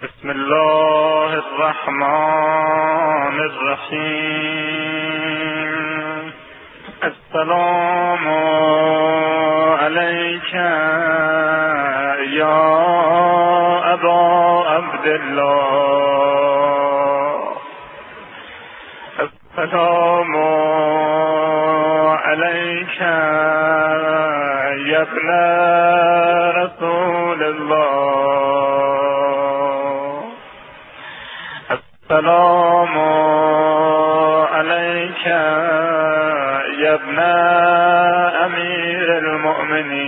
بسم الله الرحمن الرحیم. السلام علیک یا ابا عبدالله. السلام علیک یا ابن رسول الله. السلام علیک یا ابن امیر المؤمنین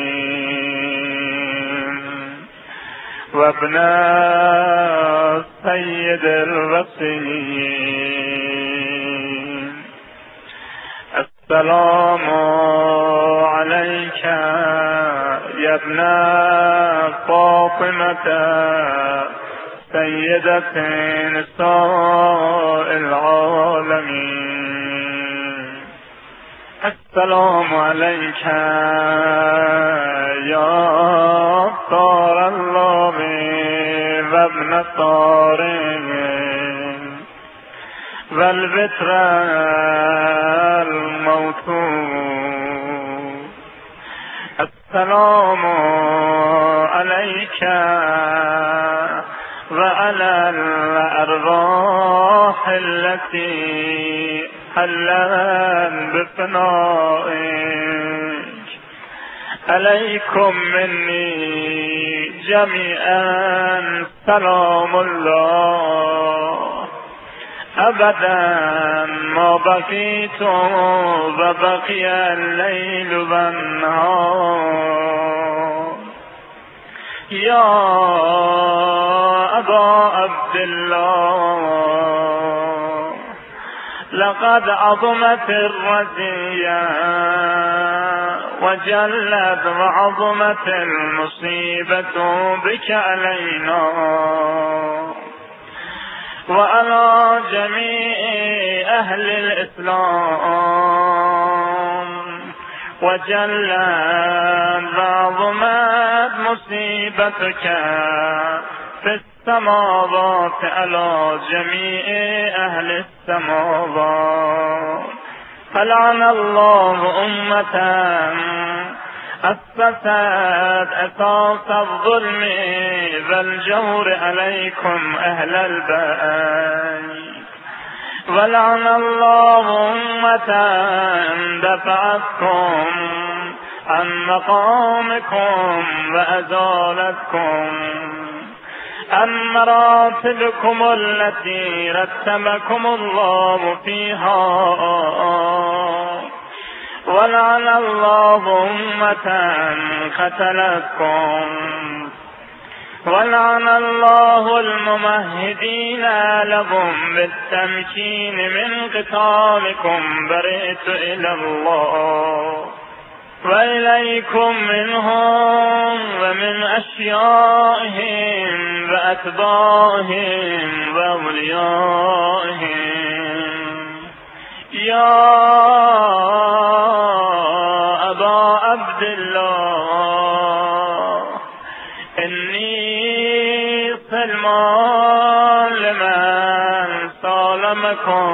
و ابن سید الرسولین. السلام علیک یا ابن فاطمة سیدة نساء العالمین. السلام علیک یا طار الله و ابن طارق و البتر الموتود. السلام علیک و علی الارواح التي حلت بفنائك. علیکم منی جمیعا سلام الله ابدا ما بقیت و بقی اللیل و النهار. یا ابا عبدالله لقد عظمت الرزیه و جلت و عظمت المصیبت بک علینا و علی جمیع اهل الاسلام و جلت و عظمت مصیبتک فی السماوات علی جمیع اهل السماوات. فلعن الله امة اسست اساس الظلم والجور علیکم اهل البیت. ولعن الله امة دفعتكم عن مقامكم وازالتكم عن مراتبكم التي رتبكم الله فيها. ولعن الله أمة قتلتكم. ولعن الله الممهدين لهم بالتمكين من قتالكم. برئت إلى الله وإليكم منهم ومن أشيائهم وأتباعهم وأوليائهم. يا أبا عبد الله إني سلمان لمن سالمكم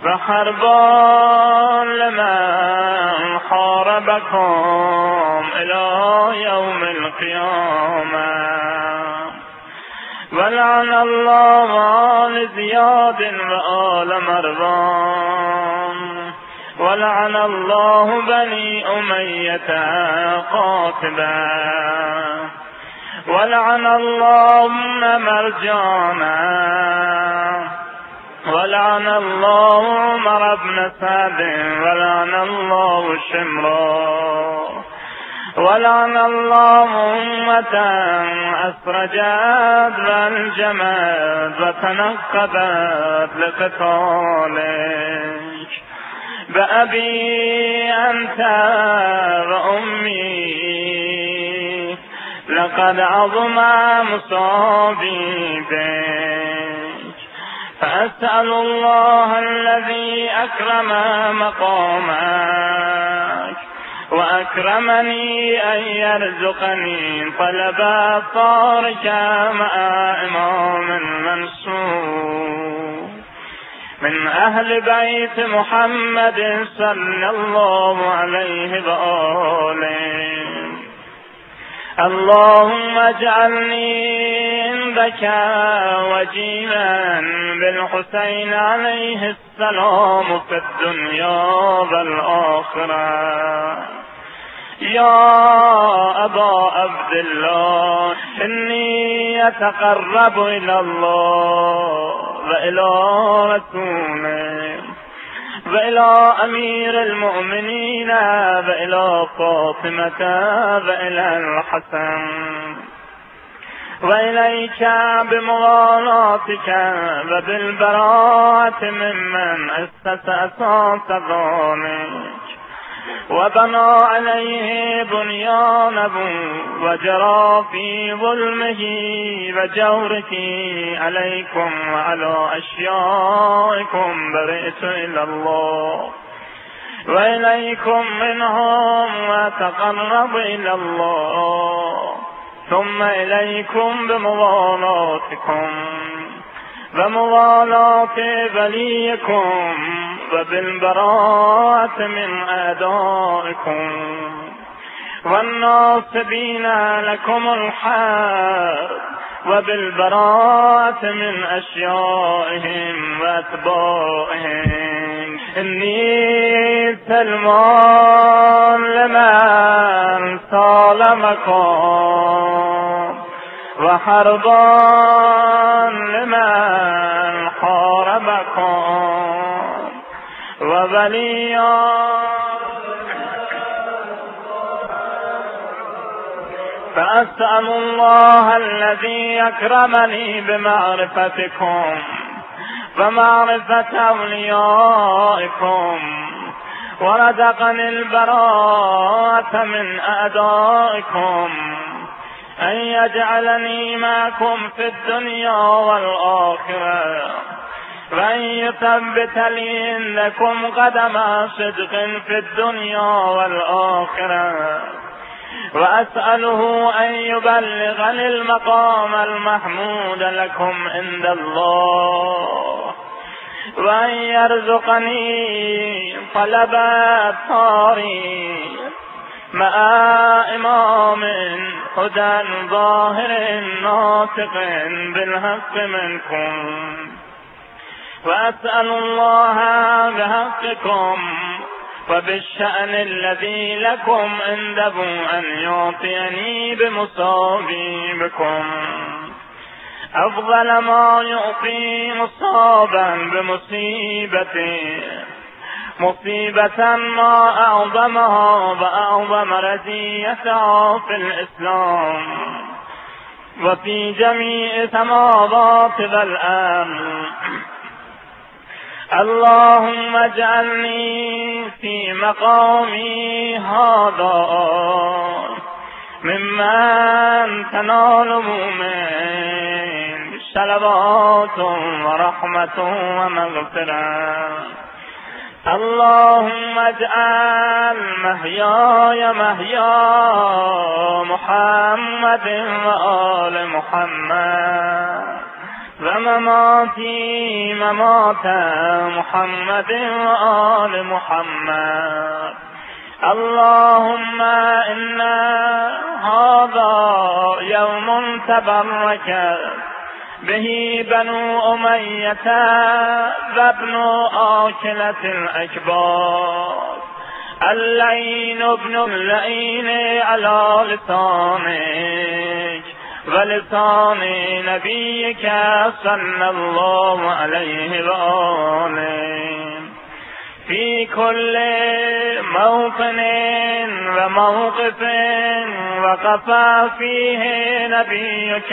وحربان لمن حاربكم إلى يوم القيامة. ولعن الله آل زياد وآل مروان. ولعن الله بني أمية قاتبا. ولعن الله مرجانا. ولعن الله عمر بن سعد. ولعن الله شمرا. ولعن الله أمة أسرجت وانجمت وتنقبت لقتالك. بأبي أنت وأمي لقد عظم مصابي بك. فأسأل الله الذي أكرم مقامك وأكرمني أن يرزقني طلب أبصارك مع إمام منصور من أهل بيت محمد صلى الله عليه وآله. اللهم اجعلني عندك وجيها بالحسين عليه السلام في الدنيا والآخرة. يا أبا عبد الله إني أتقرب إلى الله وإلى رسوله وإلى أمير المؤمنين وإلى فاطمة وإلى الحسن وإليك بموالاتك وبالبراءة ممن أسس أساس ذلك وبنى عليه بنيانه وجرى في ظلمه وجورك عليكم وعلى أشيائكم برئت إلى الله وإليكم منهم وتقرب إلى الله ثم إليكم بموالاتكم وموالاة وليكم وبالبراءة من أعدائكم والناصبين لكم الحق وبالبراءة من أشيائهم وأتباعهم. إني سلمان لمن سالمكم وحربان لمن حاربكم ووليان فأسأل الله الذي أكرمني بمعرفتكم ومعرفة أوليائكم ورزقني البراءة من أعدائكم أن يجعلني معكم في الدنيا والآخرة وأن يثبت لي عندكم قدم صدق في الدنيا والآخرة وأسأله أن يبلغني المقام المحمود لكم عند الله وأن يرزقني طلب أبصاري مع إمام هدى ظاهر ناطق بالحق منكم. وأسأل الله بحقكم وبالشأن الذي لكم عنده أن يعطيني بمصابيبكم أفضل ما يعطي مصابا بمصيبته مصيبة ما أعظمها وأعظم رزيتها في الإسلام وفي جميع سماوات والأرض. اللهم اجعلني في مقامي هذا ممن تنال من صلوات ورحمة ومغفرة. اللهم اجعل محياي محيا محمد وآل محمد ومماتي ممات محمد وآل محمد. اللهم إن هذا يوم تبرك به بنو أمية وابن آكلة الأكبار اللعين ابن اللعين على لسانك ولسان نبيك صلى الله عليه وآله في كل موطن وموقف وقف فيه نبيك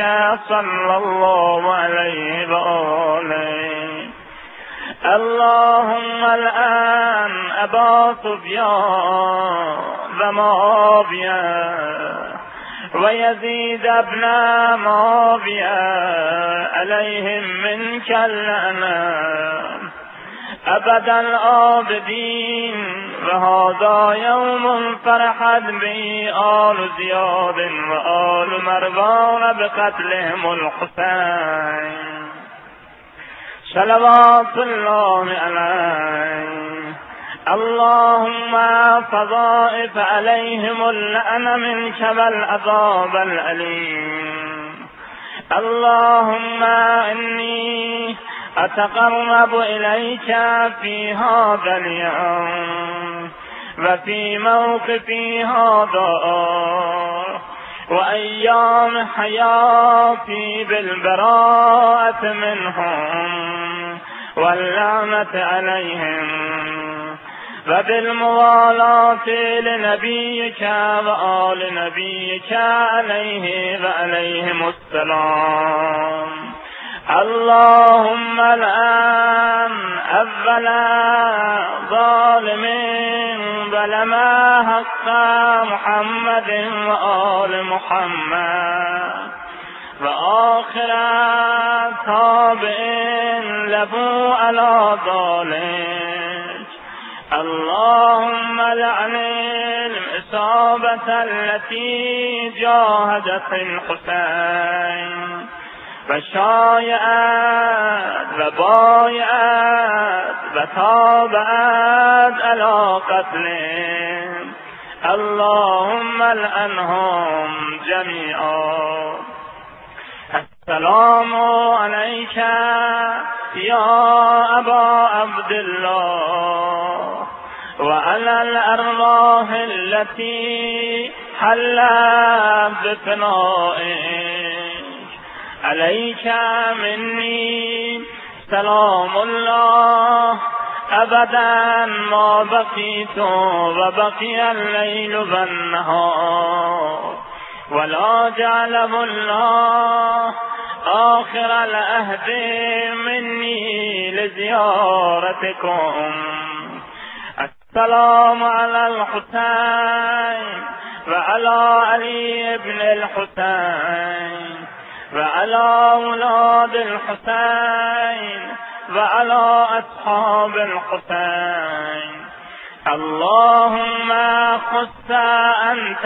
صلى الله عليه وآله. اللهم الآن أبا سفيان ومعاوية ويزيد بن معاوية عليهم منك اللعنة أبد الآبدين. وهذا يوم فرحت به آل زياد وآل مروان بقتلهم الحسين صلوات الله عليه. اللهم فضائف عليهم اللعن منك والعذاب الأليم. اللهم إني أتقرب إليك في هذا اليوم وفي موقفي هذا وأيام حياتي بالبراءة منهم واللعنة عليهم وبالموالاة لنبيك وآل نبيك عليه وعليهم السلام. اللهم الآن أول ظالم ظلم حق محمد وآل محمد وآخر تابع له على ذلك. اللهم لعن الإصابة التي جاهدت الحسين وشايعت وبايعت وتابعت على قتلهم. اللهم لعنهم جميعا. السلام عليك يا أبا عبد الله وعلى الأرواح التي حلت بفنائك. عليك مني سلام الله أبدا ما بقيت وبقي الليل والنهار ولا جعله الله آخر العهد مني لزيارتكم. السلام على الحسين وعلى علي بن الحسين وعلى أولاد الحسين وعلى أصحاب الحسين. اللهم خص أنت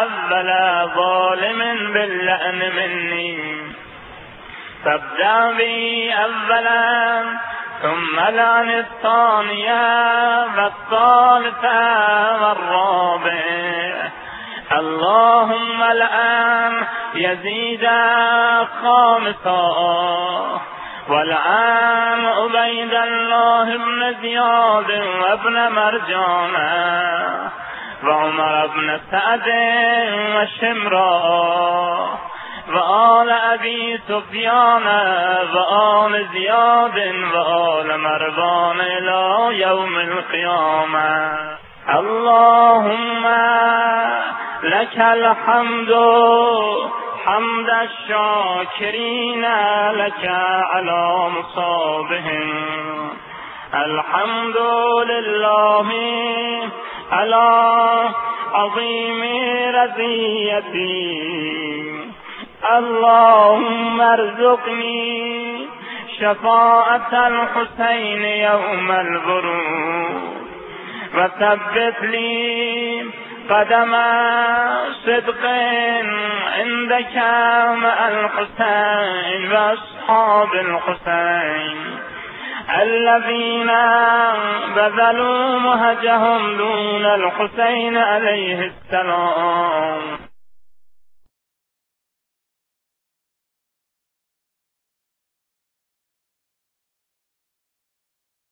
أول ظالم باللعن مني فابدأ بي أولا ثم لعن الثانية والثالثة والرابع. اللهم الآن يزيد خامسا والآن عبيد الله بن زياد وابن مرجان وعمر بن سعد وشمرا وآل أبي سفيان وآل زياد وآل مروان إلى يوم القيامة. اللهم لك الحمد حمد الشاكرين لك على مصابهم. الحمد لله على عظيم رضيتي. اللهم ارزقني شفاعة الحسين يوم الورود وثبت لي قدم صدق عندك مع الحسين وأصحاب الحسين الذين بذلوا مهجهم دون الحسين عليه السلام.